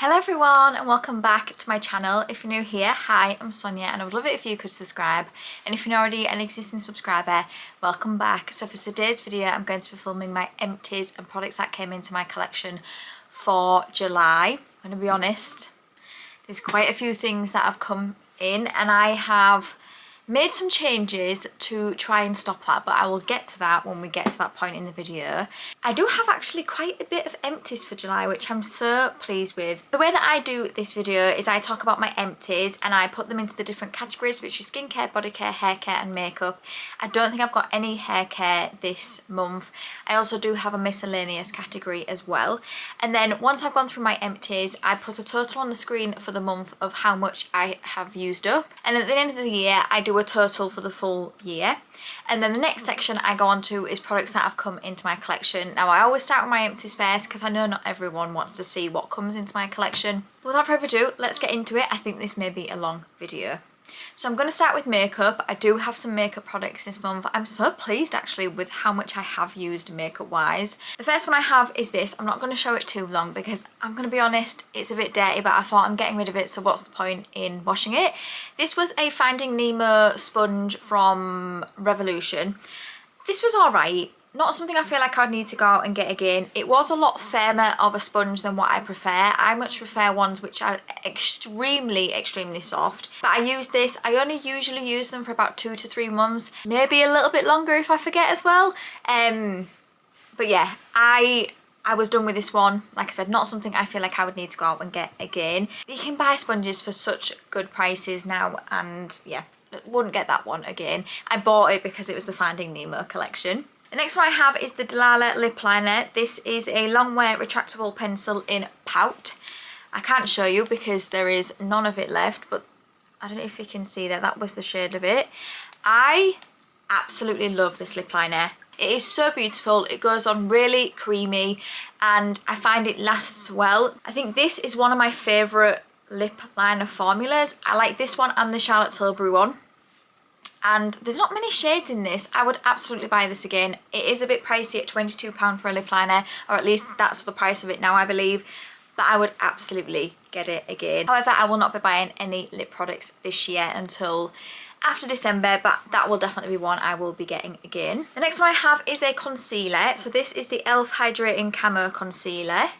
Hello everyone and welcome back to my channel. If you're new here, hi, I'm Sonia and I would love it if you could subscribe. And if you're already an existing subscriber, welcome back. So for today's video, I'm going to be filming my empties and products that came into my collection for July. I'm going to be honest, there's quite a few things that have come in and I have made some changes to try and stop that, but I will get to that when we get to that point in the video. I do have actually quite a bit of empties for July, which I'm so pleased with. The way that I do this video is I talk about my empties and I put them into the different categories, which is skincare, body care, hair care and makeup. I don't think I've got any hair care this month. I also do have a miscellaneous category as well. And then once I've gone through my empties, I put a total on the screen for the month of how much I have used up. And at the end of the year, I do a total for the full year. And then the next section I go on to is products that have come into my collection. Now I always start with my empties first because I know not everyone wants to see what comes into my collection. Without further ado, let's get into it. I think this may be a long video. So I'm going to start with makeup. I do have some makeup products this month. I'm so pleased actually with how much I have used makeup wise. The first one I have is this. I'm not going to show it too long because I'm going to be honest, it's a bit dirty, but I thought I'm getting rid of it, so what's the point in washing it? This was a Finding Nemo sponge from Revolution. This was alright. Not something I feel like I'd need to go out and get again. It was a lot firmer of a sponge than what I prefer. I much prefer ones which are extremely soft. But I use this. I only usually use them for about 2 to 3 months. Maybe a little bit longer if I forget as well. But yeah, I was done with this one. Like I said, not something I feel like I would need to go out and get again. You can buy sponges for such good prices now and yeah, wouldn't get that one again. I bought it because it was the Finding Nemo collection. The next one I have is the Delilah lip liner. This is a long wear retractable pencil in Pout. I can't show you because there is none of it left, but I don't know if you can see that. That was the shade of it. I absolutely love this lip liner. It is so beautiful. It goes on really creamy and I find it lasts well. I think this is one of my favourite lip liner formulas. I like this one and the Charlotte Tilbury one. And there's not many shades in this. I would absolutely buy this again. It is a bit pricey at £22 for a lip liner, or at least that's the price of it now, I believe. But I would absolutely get it again. However, I will not be buying any lip products this year until after December, but that will definitely be one I will be getting again. The next one I have is a concealer. So this is the e.l.f. Hydrating Camo Concealer.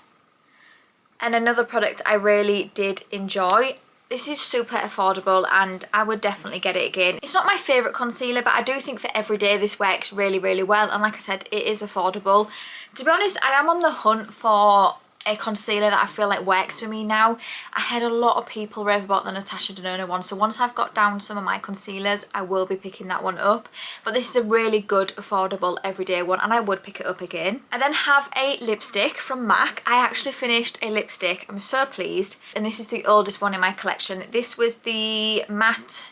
And another product I really did enjoy. This is super affordable and I would definitely get it again. It's not my favourite concealer, but I do think for everyday this works really well. And like I said, it is affordable. To be honest, I am on the hunt for a concealer that I feel like works for me now. I had a lot of people rave about the Natasha Denona one, so once I've got down some of my concealers, I will be picking that one up. But this is a really good, affordable, everyday one, and I would pick it up again. I then have a lipstick from MAC. I actually finished a lipstick. I'm so pleased. And this is the oldest one in my collection. This was the matte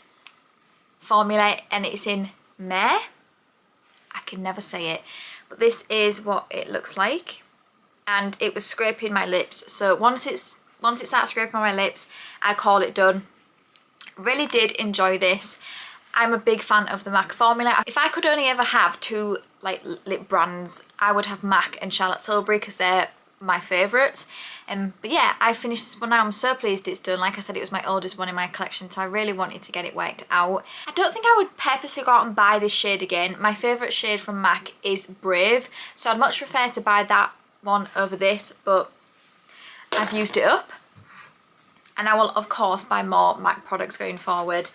formula, and it's in Mare. I can never say it. But this is what it looks like. And it was scraping my lips, so once it starts scraping my lips, I call it done. Really did enjoy this. I'm a big fan of the MAC formula. If I could only ever have 2 like lip brands, I would have MAC and Charlotte Tilbury because they're my favourites. But yeah, I finished this one now. I'm so pleased it's done. Like I said, it was my oldest one in my collection, so I really wanted to get it worked out. I don't think I would purposely go out and buy this shade again. My favourite shade from MAC is Brave, so I'd much prefer to buy that one over this, but I've used it up and I will of course buy more MAC products going forward,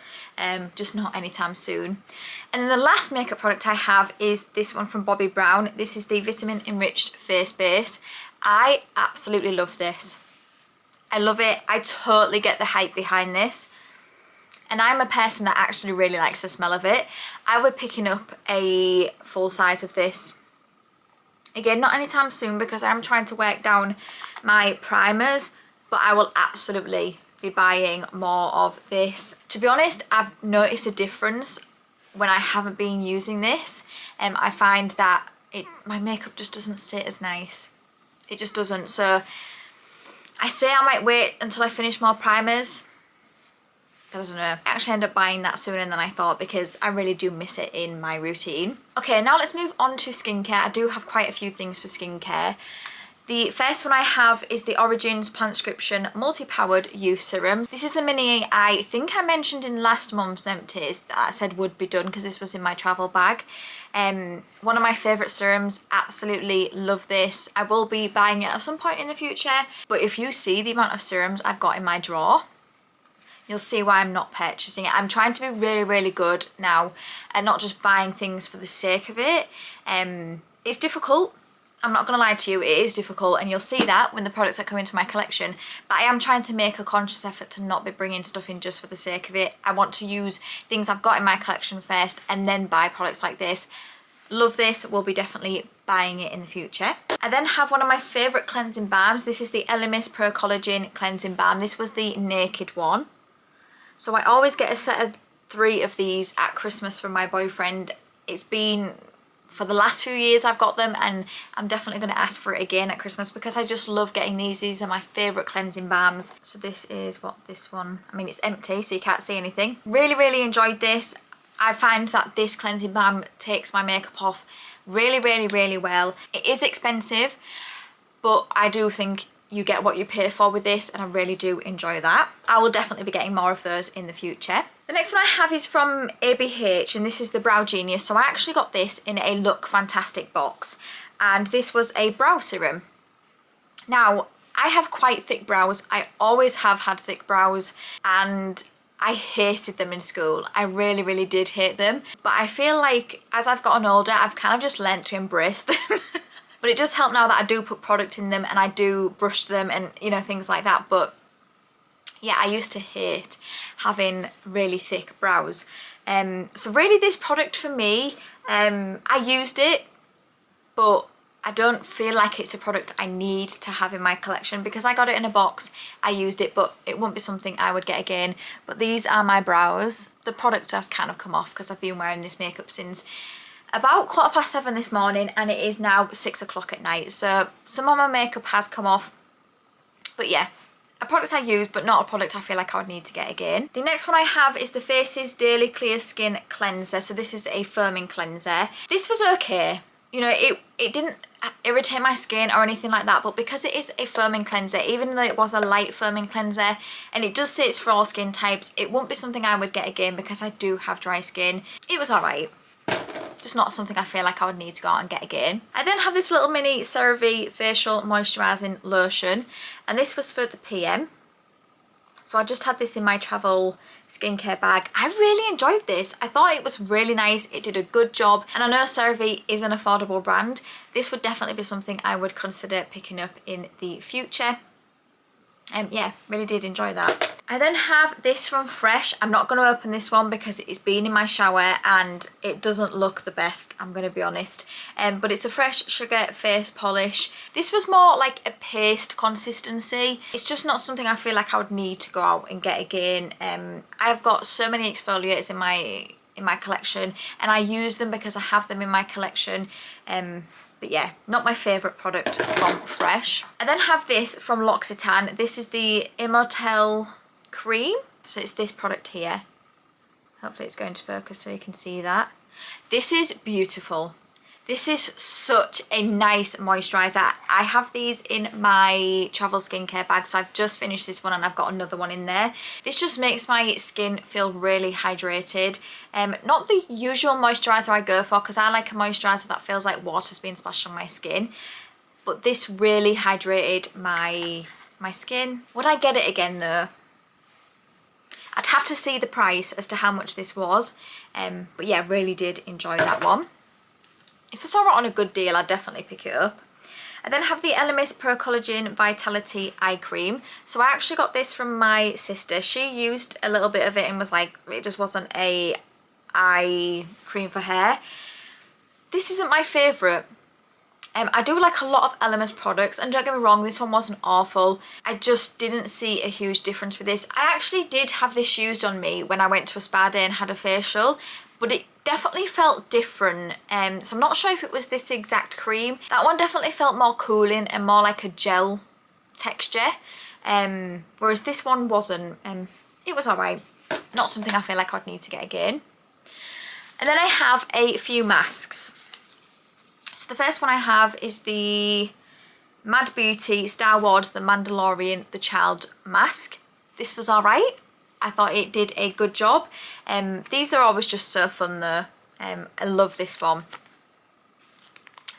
just not anytime soon. And then the last makeup product I have is this one from Bobbi Brown. This is the Vitamin Enriched Face Base. I absolutely love this. I love it. I totally get the hype behind this. And I'm a person that actually really likes the smell of it. I would be picking up a full size of this. Again, not anytime soon because I'm trying to work down my primers, but I will absolutely be buying more of this. To be honest, I've noticed a difference when I haven't been using this. I find that my makeup just doesn't sit as nice. It just doesn't. So I say I might wait until I finish more primers. I don't know. I actually ended up buying that sooner than I thought because I really do miss it in my routine. Okay, now let's move on to skincare. I do have quite a few things for skincare. The first one I have is the Origins Plantscription Multi-Powered Youth Serum. This is a mini I think I mentioned in last month's Empties that I said would be done because this was in my travel bag. One of my favourite serums, absolutely love this. I will be buying it at some point in the future, but if you see the amount of serums I've got in my drawer, you'll see why I'm not purchasing it. I'm trying to be really, really good now and not just buying things for the sake of it. It's difficult. I'm not going to lie to you, it is difficult, and you'll see that when the products that come into my collection, but I am trying to make a conscious effort to not be bringing stuff in just for the sake of it. I want to use things I've got in my collection first and then buy products like this. Love this, will be definitely buying it in the future. I then have one of my favourite cleansing balms. This is the Elemis Pro Collagen Cleansing Balm. This was the naked one. So I always get a set of 3 of these at Christmas from my boyfriend. It's been for the last few years I've got them, and I'm definitely going to ask for it again at Christmas because I just love getting these. These are my favourite cleansing balms. So this is what this one, I mean it's empty so you can't see anything. Really, really enjoyed this. I find that this cleansing balm takes my makeup off really, really, really well. It is expensive, but I do think you get what you pay for with this, and I really do enjoy that. I will definitely be getting more of those in the future. The next one I have is from ABH, and this is the Brow Genius. So I actually got this in a Look Fantastic box, and this was a brow serum. Now, I have quite thick brows. I always have had thick brows, and I hated them in school. I really, really did hate them. But I feel like as I've gotten older, I've kind of just learnt to embrace them. But it does help now that I do put product in them and I do brush them and, you know, things like that. But yeah, I used to hate having really thick brows. So really this product for me, I used it, but I don't feel like it's a product I need to have in my collection because I got it in a box, I used it, but it won't be something I would get again. But these are my brows. The product has kind of come off because I've been wearing this makeup since about 7:15 this morning, and it is now 6 o'clock at night. So some of my makeup has come off, but yeah, a product I use, but not a product I feel like I would need to get again. The next one I have is the Faces Daily Clear Skin Cleanser. So this is a firming cleanser. This was okay. You know, it didn't irritate my skin or anything like that, but because it is a firming cleanser, even though it was a light firming cleanser, and it does say it's for all skin types, it won't be something I would get again because I do have dry skin. It was alright. Just not something I feel like I would need to go out and get again. I then have this little mini CeraVe facial moisturising lotion, and this was for the PM. So I just had this in my travel skincare bag. I really enjoyed this. I thought it was really nice. It did a good job, and I know CeraVe is an affordable brand. This would definitely be something I would consider picking up in the future. Yeah, really did enjoy that. I then have this from Fresh. I'm not going to open this one because it's been in my shower and it doesn't look the best, I'm going to be honest. But it's a Fresh Sugar Face Polish. This was more like a paste consistency. It's just not something I feel like I would need to go out and get again. I've got so many exfoliators in my collection, and I use them because I have them in my collection. But yeah, not my favourite product from Fresh. I then have this from L'Occitane. This is the Immortelle Cream. So it's this product here. Hopefully it's going to focus so you can see that. This is beautiful. This is such a nice moisturiser. I have these in my travel skincare bag, so I've just finished this one and I've got another one in there. This just makes my skin feel really hydrated. Not the usual moisturiser I go for, because I like a moisturiser that feels like water's being splashed on my skin. But this really hydrated my skin. Would I get it again though? I'd have to see the price as to how much this was. But yeah, really did enjoy that one. If I saw it on a good deal, I'd definitely pick it up. I then have the Elemis Pro Collagen Vitality Eye Cream. So I actually got this from my sister. She used a little bit of it and was like, it just wasn't a eye cream for her. This isn't my favourite. I do like a lot of Elemis products, and don't get me wrong, this one wasn't awful. I just didn't see a huge difference with this. I actually did have this used on me when I went to a spa day and had a facial, but it definitely felt different. So I'm not sure if it was this exact cream. That one definitely felt more cooling and more like a gel texture, whereas this one wasn't. It was alright. Not something I feel like I'd need to get again. And then I have a few masks. So the first one I have is the Mad Beauty Star Wars The Mandalorian The Child Mask. This was alright. I thought it did a good job. These are always just so fun though. I love this one.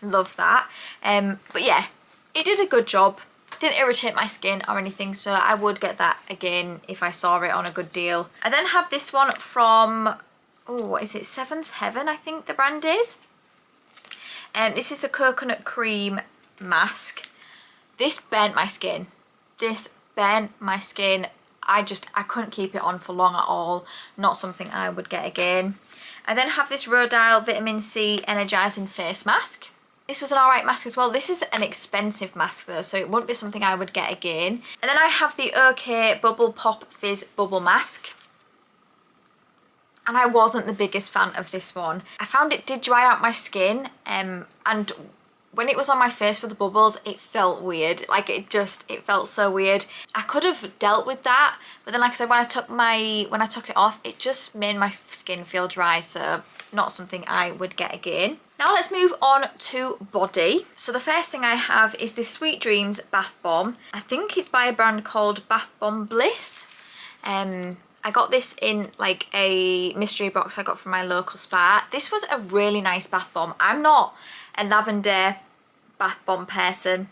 Love that. But yeah, it did a good job. Didn't irritate my skin or anything, so I would get that again if I saw it on a good deal. I then have this one from, oh, what is it? Seventh Heaven, I think the brand is. This is the coconut cream mask. This burnt my skin. This burnt my skin. I couldn't keep it on for long at all. Not something I would get again. I then have this Rhodile Vitamin C Energizing Face Mask. This was an alright mask as well. This is an expensive mask though, so it wouldn't be something I would get again. And then I have the OK Bubble Pop Fizz Bubble Mask. And I wasn't the biggest fan of this one. I found it did dry out my skin, and when it was on my face with the bubbles, it felt weird. Like it felt so weird. I could have dealt with that, but then like I said, when I took it off, it just made my skin feel dry, so not something I would get again. Now let's move on to body. So the first thing I have is this Sweet Dreams Bath Bomb. I think it's by a brand called Bath Bomb Bliss. I got this in like a mystery box I got from my local spa. This was a really nice bath bomb. I'm not a lavender bath bomb person,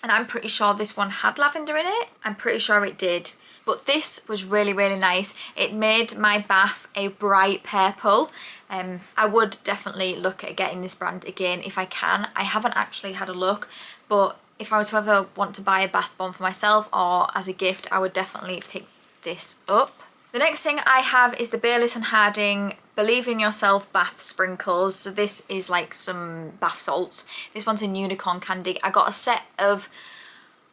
and I'm pretty sure this one had lavender in it. I'm pretty sure it did. But this was really, really nice. It made my bath a bright purple. I would definitely look at getting this brand again if I can. I haven't actually had a look, but if I was to ever want to buy a bath bomb for myself or as a gift, I would definitely pick this up. The next thing I have is the Baylis and Harding Believe in Yourself Bath Sprinkles. So this is like some bath salts. This one's in unicorn candy. I got a set of,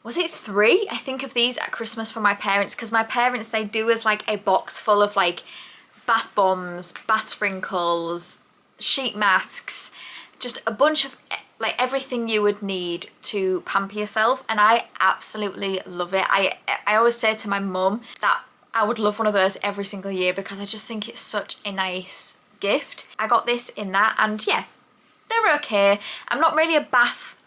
was it 3? I think of these at Christmas for my parents, because my parents, they do as like a box full of like bath bombs, bath sprinkles, sheet masks, just a bunch of like everything you would need to pamper yourself, and I absolutely love it. I always say to my mum that I would love one of those every single year because I just think it's such a nice gift. I got this in that, and yeah, they're okay. I'm not really a bath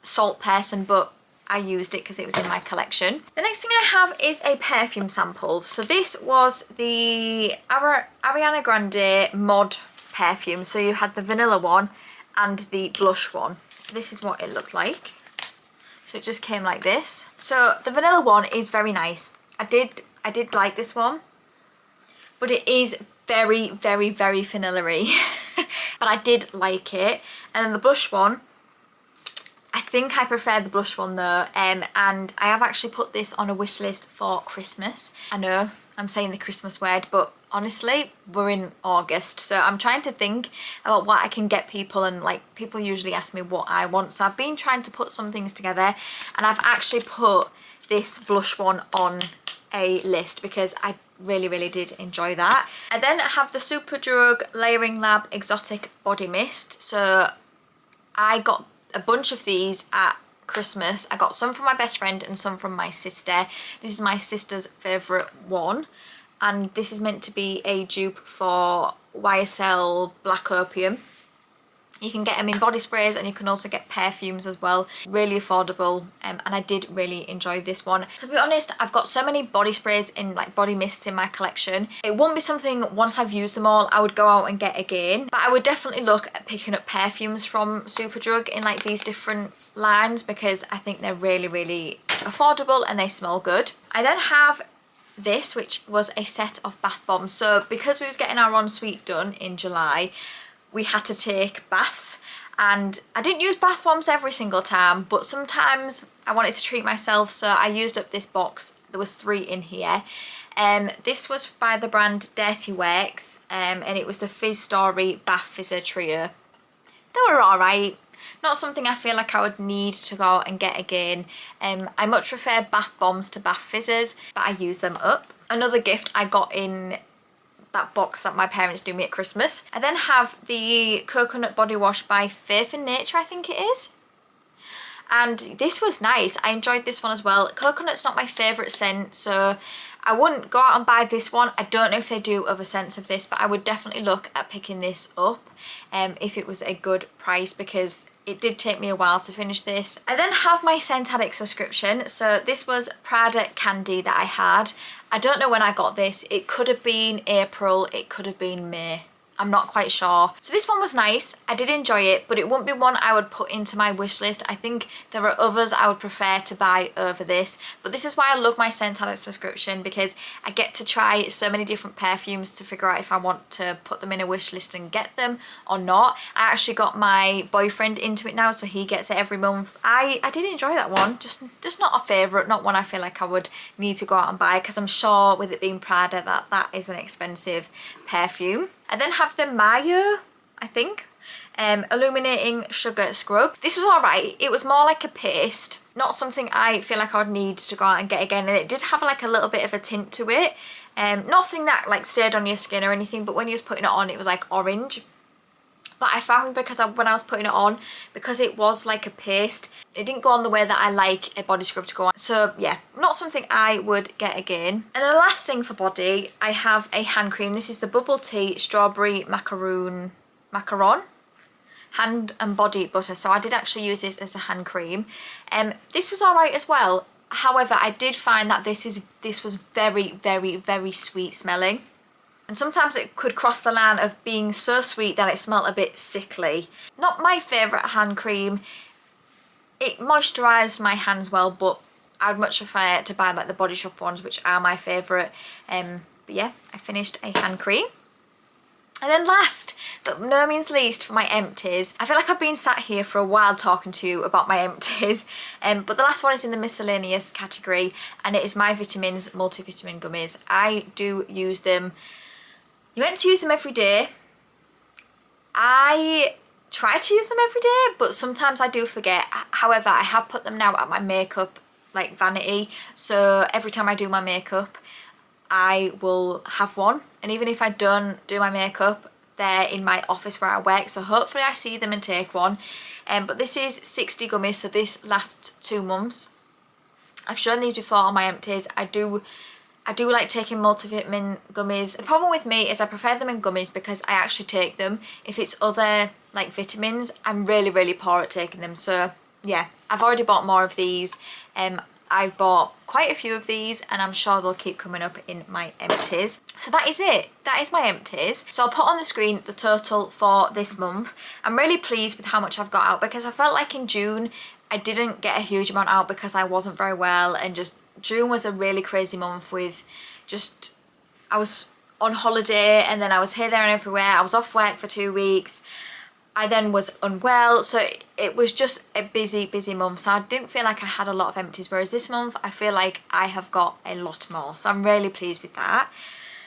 salt person, but I used it because it was in my collection. The next thing I have is a perfume sample. So this was the Ariana Grande Mod perfume. So you had the vanilla one and the blush one. So this is what it looked like. So it just came like this. So the vanilla one is very nice. I did like this one, but it is very, very, very vanilla-y. But I did like it. And then the blush one, I think I prefer the blush one though, and I have actually put this on a wish list for Christmas. I know I'm saying the Christmas word, but honestly, we're in August, so I'm trying to think about what I can get people, and like people usually ask me what I want, so I've been trying to put some things together, and I've actually put this blush one on a list because I really, really did enjoy that. I then have the Superdrug Layering Lab Exotic Body Mist. So I got a bunch of these at Christmas. I got some from my best friend and some from my sister. This is my sister's favourite one, and this is meant to be a dupe for YSL Black Opium. You can get them in body sprays, and you can also get perfumes as well. Really affordable, and I did really enjoy this one. To be honest, I've got so many body sprays and like body mists in my collection. It won't be something, once I've used them all, I would go out and get again. But I would definitely look at picking up perfumes from Superdrug in like these different lines, because I think they're really, really affordable and they smell good. I then have this, which was a set of bath bombs. So because we was getting our ensuite done in July, we had to take baths, and I didn't use bath bombs every single time, but sometimes I wanted to treat myself, so I used up this box. There was 3 in here. This was by the brand Dirty Works, and it was the Fizz Story Bath Fizzer Trio. They were alright. Not something I feel like I would need to go and get again. I much prefer bath bombs to bath fizzers, but I use them up. Another gift I got in that box that my parents do me at Christmas. I then have the Coconut Body Wash by Faith in Nature, I think it is. And this was nice. I enjoyed this one as well. Coconut's not my favourite scent, so I wouldn't go out and buy this one. I don't know if they do other scents of this, but I would definitely look at picking this up if it was a good price, because it did take me a while to finish this. I then have my ScentAddict subscription. So this was Prada Candy that I had. I don't know when I got this. It could have been April, it could have been May. I'm not quite sure. So this one was nice. I did enjoy it, but it wouldn't be one I would put into my wish list. I think there are others I would prefer to buy over this. But this is why I love my ScentAddict subscription, because I get to try so many different perfumes to figure out if I want to put them in a wish list and get them or not. I actually got my boyfriend into it now, so he gets it every month. I did enjoy that one. Just not a favourite, not one I feel like I would need to go out and buy, because I'm sure with it being Prada that is an expensive perfume. I then have the Mayo, I think, Illuminating Sugar Scrub. This was alright. It was more like a paste, not something I feel like I would need to go out and get again, and it did have like a little bit of a tint to it. Nothing that like stayed on your skin or anything, but when you was putting it on it was like orange. But I found when I was putting it on, because it was like a paste, it didn't go on the way that I like a body scrub to go on. So yeah, not something I would get again. And the last thing for body, I have a hand cream. This is the Bubble Tea Strawberry Macaron Hand and Body Butter. So I did actually use this as a hand cream. This was alright as well. However, I did find that this was very, very, very sweet smelling. And sometimes it could cross the line of being so sweet that it smelled a bit sickly. Not my favourite hand cream. It moisturised my hands well, but I would much prefer to buy like the Body Shop ones, which are my favourite. But yeah, I finished a hand cream. And then last, but no means least, for my empties. I feel like I've been sat here for a while talking to you about my empties. But the last one is in the miscellaneous category, and it is my vitamins multivitamin gummies. I do use them. You're meant to use them every day. I try to use them every day, but sometimes I do forget. However, I have put them now at my makeup like vanity, so every time I do my makeup I will have one, and even if I don't do my makeup, they're in my office where I work, so hopefully I see them and take one. But this is 60 gummies, so this lasts 2 months. I've shown these before on my empties. I do like taking multivitamin gummies. The problem with me is I prefer them in gummies because I actually take them. If it's other like vitamins, I'm really, really poor at taking them. So yeah, I've already bought more of these. I've bought quite a few of these, and I'm sure they'll keep coming up in my empties. So that is it. That is my empties. So I'll put on the screen the total for this month. I'm really pleased with how much I've got out, because I felt like in June I didn't get a huge amount out because I wasn't very well, and just June was a really crazy month with just, I was on holiday and then I was here, there and everywhere. I was off work for 2 weeks. I then was unwell, so it was just a busy month, so I didn't feel like I had a lot of empties, whereas this month I feel like I have got a lot more, so I'm really pleased with that.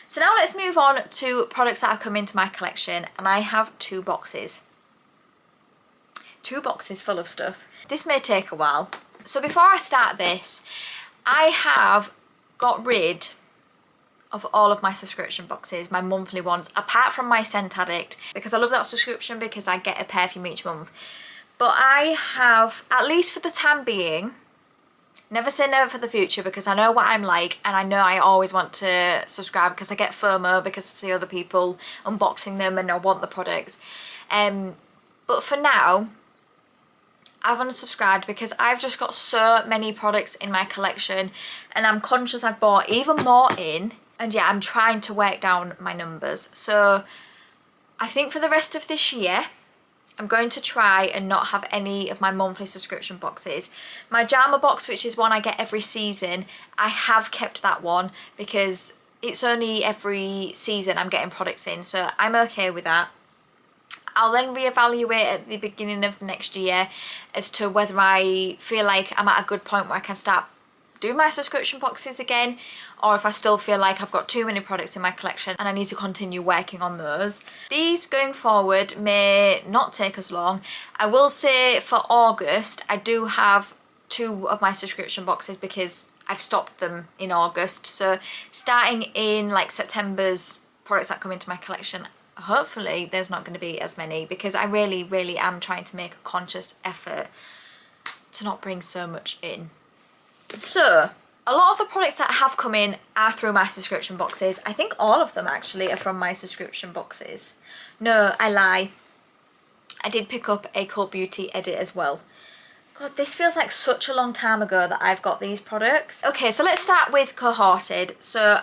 So now let's move on to products that have come into my collection, and I have 2 boxes. 2 boxes full of stuff. This may take a while. So before I start this, I have got rid of all of my subscription boxes, my monthly ones, apart from my ScentAddict, because I love that subscription because I get a perfume each month. But I have, at least for the time being, never say never for the future, because I know what I'm like, and I know I always want to subscribe because I get FOMO because I see other people unboxing them and I want the products. But for now, I've unsubscribed because I've just got so many products in my collection, and I'm conscious I've bought even more in. And yeah, I'm trying to work down my numbers. So I think for the rest of this year, I'm going to try and not have any of my monthly subscription boxes. My Jarmabox, which is one I get every season, I have kept that one because it's only every season I'm getting products in. So I'm okay with that. I'll then reevaluate at the beginning of next year as to whether I feel like I'm at a good point where I can start doing my subscription boxes again, or if I still feel like I've got too many products in my collection and I need to continue working on those. These going forward may not take as long. I will say for August, I do have 2 of my subscription boxes because I've stopped them in August. So starting in like September's products that come into my collection, hopefully there's not going to be as many, because I really, really am trying to make a conscious effort to not bring so much in. So a lot of the products that have come in are through my subscription boxes. I think all of them actually are from my subscription boxes. No, I lie. I did pick up a Cult Beauty edit as well. God, this feels like such a long time ago that I've got these products. Okay, so let's start with Cohorted. So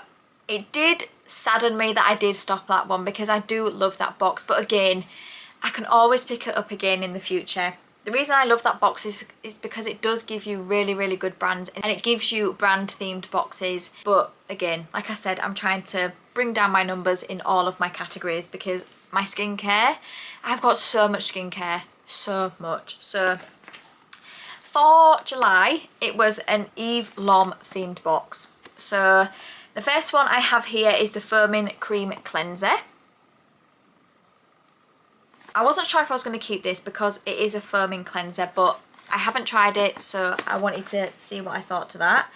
it did sadden me that I did stop that one because I do love that box, but again, I can always pick it up again in the future. The reason I love that box is because it does give you really, really good brands, and it gives you brand themed boxes. But again, like I said, I'm trying to bring down my numbers in all of my categories because my skincare, I've got so much skincare, so much. So for July, it was an Eve Lom themed box. So the first one I have here is the Firming Cream Cleanser. I wasn't sure if I was going to keep this because it is a firming cleanser, but I haven't tried it, so I wanted to see what I thought to that.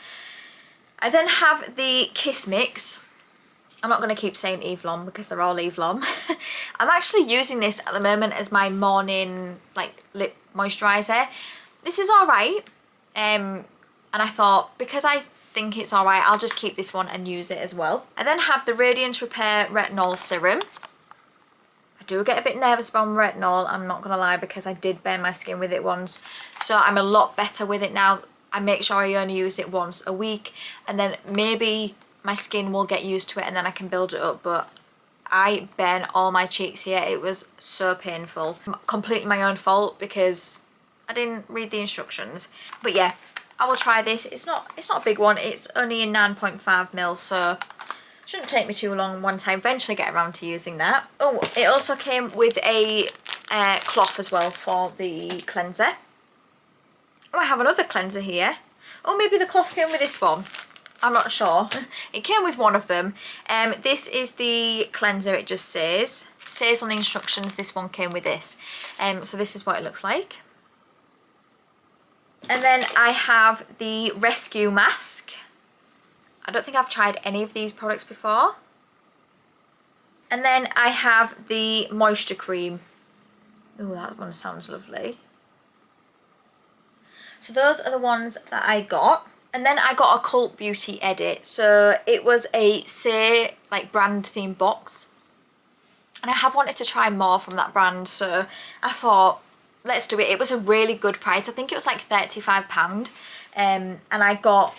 I then have the Kiss Mix. I'm not going to keep saying Eve Lom because they're all Eve Lom. I'm actually using this at the moment as my morning like lip moisturiser. This is alright, and I thought because I think it's alright, I'll just keep this one and use it as well. I then have the Radiance Repair Retinol Serum. I do get a bit nervous about retinol, I'm not gonna lie, because I did burn my skin with it once, so I'm a lot better with it now. I make sure I only use it once a week, and then maybe my skin will get used to it and then I can build it up. But I burn all my cheeks here. It was so painful. Completely my own fault because I didn't read the instructions. But yeah, I will try this. It's not a big one. It's only in 9.5 ml, so shouldn't take me too long once I eventually get around to using that. Oh, it also came with a cloth as well for the cleanser. Oh, I have another cleanser here. Oh, maybe the cloth came with this one. I'm not sure. It came with one of them. This is the cleanser, it just says. It says on the instructions this one came with this. So this is what it looks like. And then I have the Rescue Mask. I don't think I've tried any of these products before. And then I have the Moisture Cream. Oh, that one sounds lovely. So those are the ones that I got. And then I got a Cult Beauty edit. So it was a Say like brand themed box. And I have wanted to try more from that brand. So I thought, let's do it. It was a really good price. I think it was like £35. And I got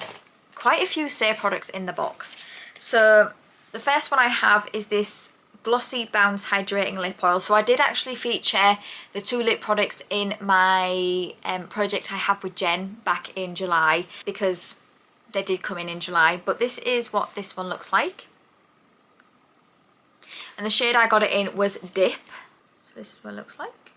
quite a few Say products in the box. So the first one I have is this Glossy Bounce Hydrating Lip Oil. So I did actually feature the 2 lip products in my project I have with Jen back in July because they did come in July. But this is what this one looks like. And the shade I got it in was Dip. So this is what it looks like.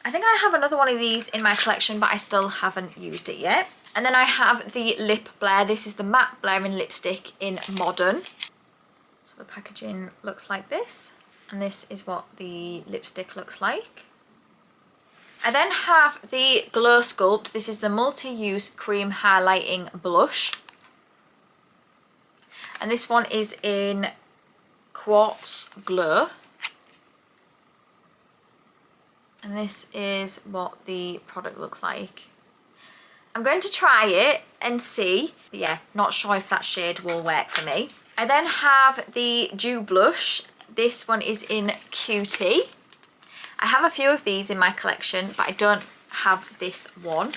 I think I have another one of these in my collection, but I still haven't used it yet. And then I have the Lip Blare. This is the matte blurring lipstick in Modern. So the packaging looks like this. And this is what the lipstick looks like. I then have the Glow Sculpt. This is the Multi-Use Cream Highlighting Blush. And this one is in Quartz Glow. And this is what the product looks like. I'm going to try it and see. But yeah, not sure if that shade will work for me. I then have the Dew Blush. This one is in Cutie. I have a few of these in my collection, but I don't have this one.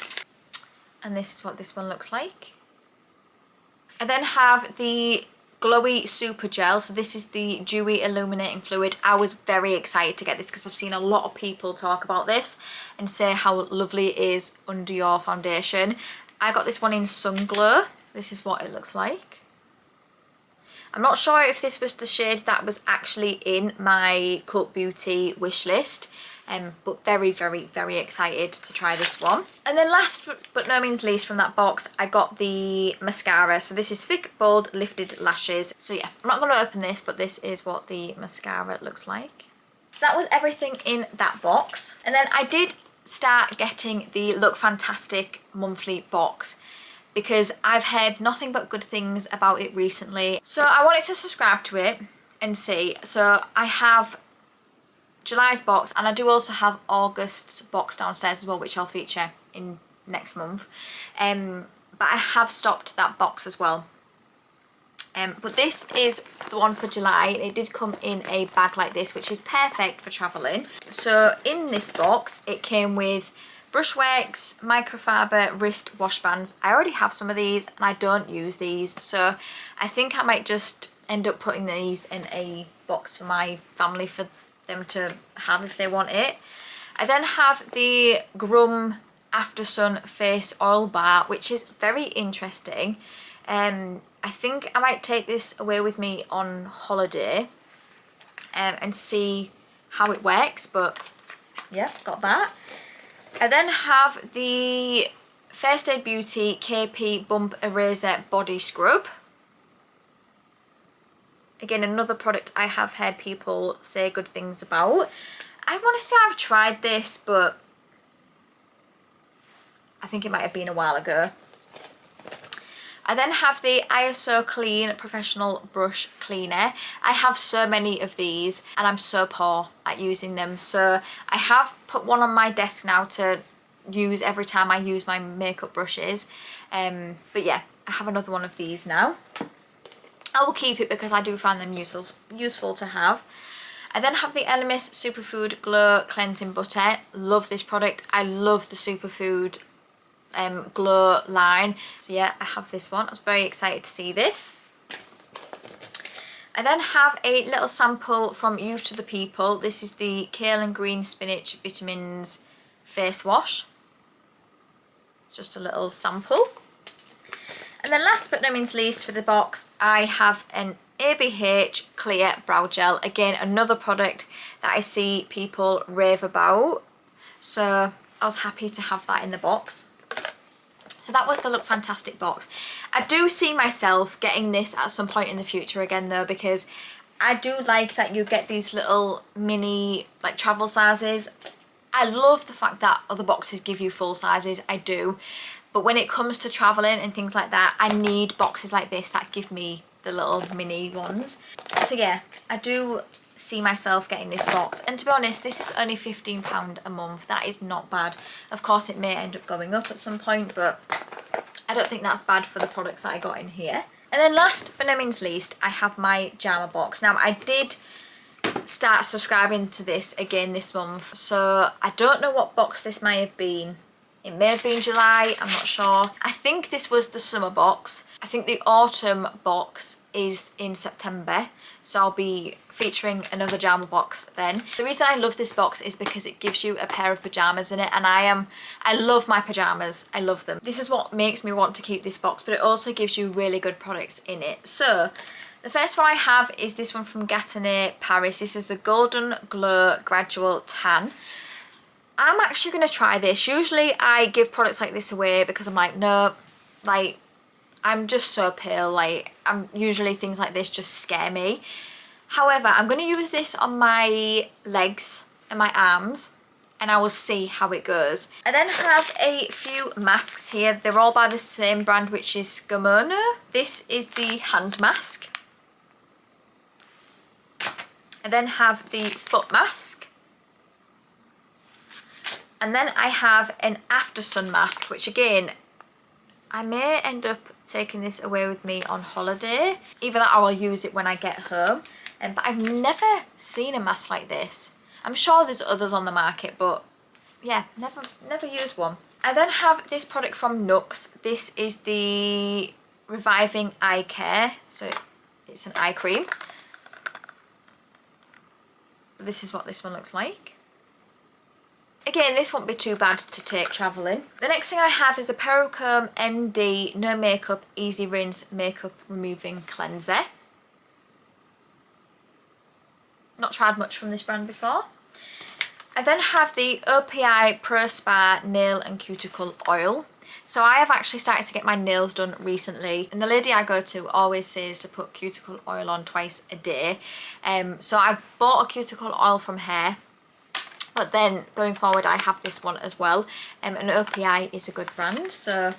And this is what this one looks like. I then have the Glowy Super Gel. So this is the Dewy Illuminating Fluid. I was very excited to get this because I've seen a lot of people talk about this and say how lovely it is under your foundation. I got this one in Sun Glow. This is what it looks like. I'm not sure if this was the shade that was actually in my Cult Beauty wish list, but very, very, very excited to try this one. And then last but no means least from that box, I got the mascara. So this is Thick Bold Lifted Lashes. So yeah, I'm not going to open this, but this is what the mascara looks like. So that was everything in that box. And then I did start getting the Look Fantastic monthly box, because I've heard nothing but good things about it recently. So I wanted to subscribe to it and see. So I have July's box, and I do also have August's box downstairs as well, which I'll feature in next month. But I have stopped that box as well. But this is the one for July. It did come in a bag like this, which is perfect for travelling. So in this box, it came with brushworks, microfiber wrist wash bands. I already have some of these and I don't use these. So I think I might just end up putting these in a box for my family for them to have if they want it. I then have the Grum After Sun Face Oil Bar, which is very interesting. I think I might take this away with me on holiday and see how it works, but yeah, got that. I then have the First Aid Beauty KP Bump Eraser Body Scrub. Again, another product I have heard people say good things about. I want to say I've tried this, but I think it might have been a while ago. I then have the ISO Clean Professional Brush Cleaner. I have so many of these and I'm so poor at using them. So I have put one on my desk now to use every time I use my makeup brushes. But yeah, I have another one of these now. I will keep it because I do find them useful to have. I then have the Elemis Superfood Glow Cleansing Butter. Love this product. I love the Superfood Glow line. So yeah, I have this one. I was very excited to see this. I then have a little sample from Youth to the People. This is the Kale and Green Spinach Vitamins Face Wash. Just a little sample. And then last but no means least for the box, I have an ABH Clear Brow Gel. Again, another product that I see people rave about. So I was happy to have that in the box. So that was the Look Fantastic box. I do see myself getting this at some point in the future again though, because I do like that you get these little mini like travel sizes. I love the fact that other boxes give you full sizes, I do. But when it comes to traveling and things like that, I need boxes like this that give me the little mini ones. So yeah, I do see myself getting this box, and to be honest, this is only £15 a month. That is not bad. Of course it may end up going up at some point, but I don't think that's bad for the products that I got in here. And then last but no means least, I have my Jarmabox. Now I did start subscribing to this again this month, so I don't know what box this may have been. It may have been July, I'm not sure. I think this was the summer box. I think the autumn box is in September, so I'll be featuring another Jarmabox then. The reason I love this box is because it gives you a pair of pyjamas in it, and I love my pyjamas. I love them. This is what makes me want to keep this box, but it also gives you really good products in it. So the first one I have is this one from Gatineau, Paris. This is the Golden Glow Gradual Tan. I'm actually going to try this. Usually I give products like this away because I'm like, no, like, I'm just so pale. Like, usually things like this just scare me. However, I'm going to use this on my legs and my arms, and I will see how it goes. I then have a few masks here. They're all by the same brand, which is Scamono. This is the hand mask. I then have the foot mask. And then I have an After Sun mask, which again, I may end up taking this away with me on holiday. Either that or I'll use it when I get home. But I've never seen a mask like this. I'm sure there's others on the market, but yeah, never used one. I then have this product from Nux. This is the Reviving Eye Care. So it's an eye cream. This is what this one looks like. Again, this won't be too bad to take travelling. The next thing I have is the Perricombe ND No Makeup Easy Rinse Makeup Removing Cleanser. Not tried much from this brand before. I then have the OPI Pro Spa Nail and Cuticle Oil. So I have actually started to get my nails done recently, and the lady I go to always says to put cuticle oil on twice a day. So I bought a cuticle oil from her. But then going forward I have this one as well, and OPI is a good brand, so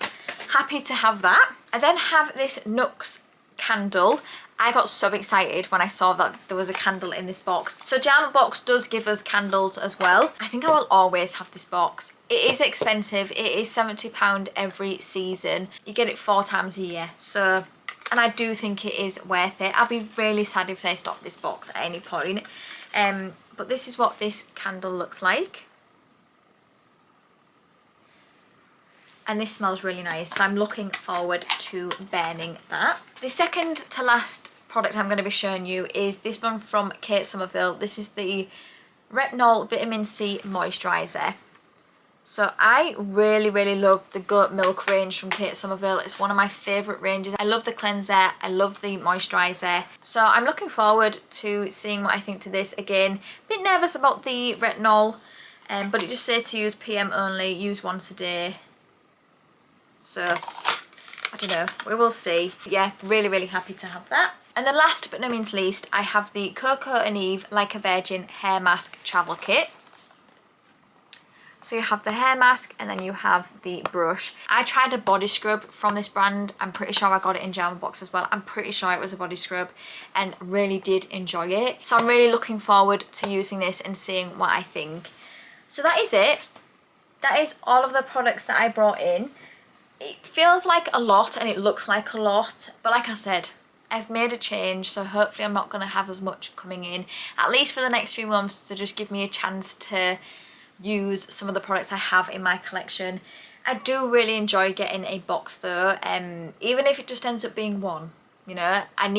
happy to have that. I then have this Nux candle. I got so excited when I saw that there was a candle in this box. So Jarmabox does give us candles as well. I think I will always have this box. It is expensive. It is £70 every season. You get it 4 times a year, so and I do think it is worth it. I'll be really sad if they stop this box at any point. But this is what this candle looks like. And this smells really nice, so I'm looking forward to burning that. The second to last product I'm going to be showing you is this one from Kate Somerville. This is the Retinol Vitamin C Moisturiser. So I really love the goat milk range from Kate Somerville. It's one of my favourite ranges. I love the cleanser, I love the moisturiser. So I'm looking forward to seeing what I think to this. Again, a bit nervous about the retinol, but it just says to use PM only, use once a day. So I don't know, we will see. But yeah, really happy to have that. And then last but no means least, I have the Coco and Eve Like a Virgin Hair Mask Travel Kit. So you have the hair mask and then you have the brush. I tried a body scrub from this brand. I'm pretty sure I got it in Jarmabox as well. I'm pretty sure it was a body scrub and really did enjoy it. So I'm really looking forward to using this and seeing what I think. So that is it. That is all of the products that I brought in. It feels like a lot and it looks like a lot, but like I said, I've made a change, so hopefully I'm not going to have as much coming in, at least for the next few months, to just give me a chance to use some of the products I have in my collection. I do really enjoy getting a box though, even if it just ends up being one, you know. I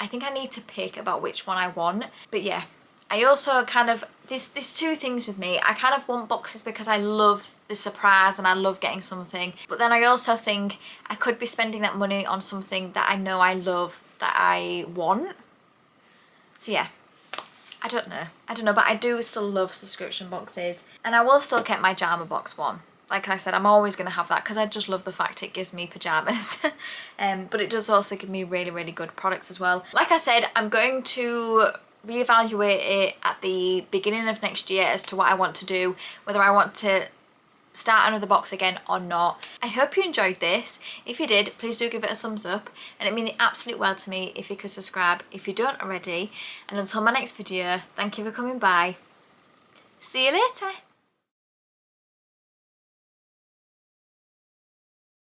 think I need to pick about which one I want. But yeah, I also kind of, there's two things with me. I kind of want boxes because I love the surprise and I love getting something, but then I also think I could be spending that money on something that I know I love, that I want. So yeah, I don't know, but I do still love subscription boxes, and I will still get my Jarmabox one. Like I said, I'm always going to have that because I just love the fact it gives me pyjamas. But it does also give me really good products as well. Like I said, I'm going to reevaluate it at the beginning of next year as to what I want to do, whether I want to start another box again or not. I hope you enjoyed this. If you did, please do give it a thumbs up, and it'd mean the absolute world to me if you could subscribe if you don't already. And until my next video, thank you for coming by. See you later.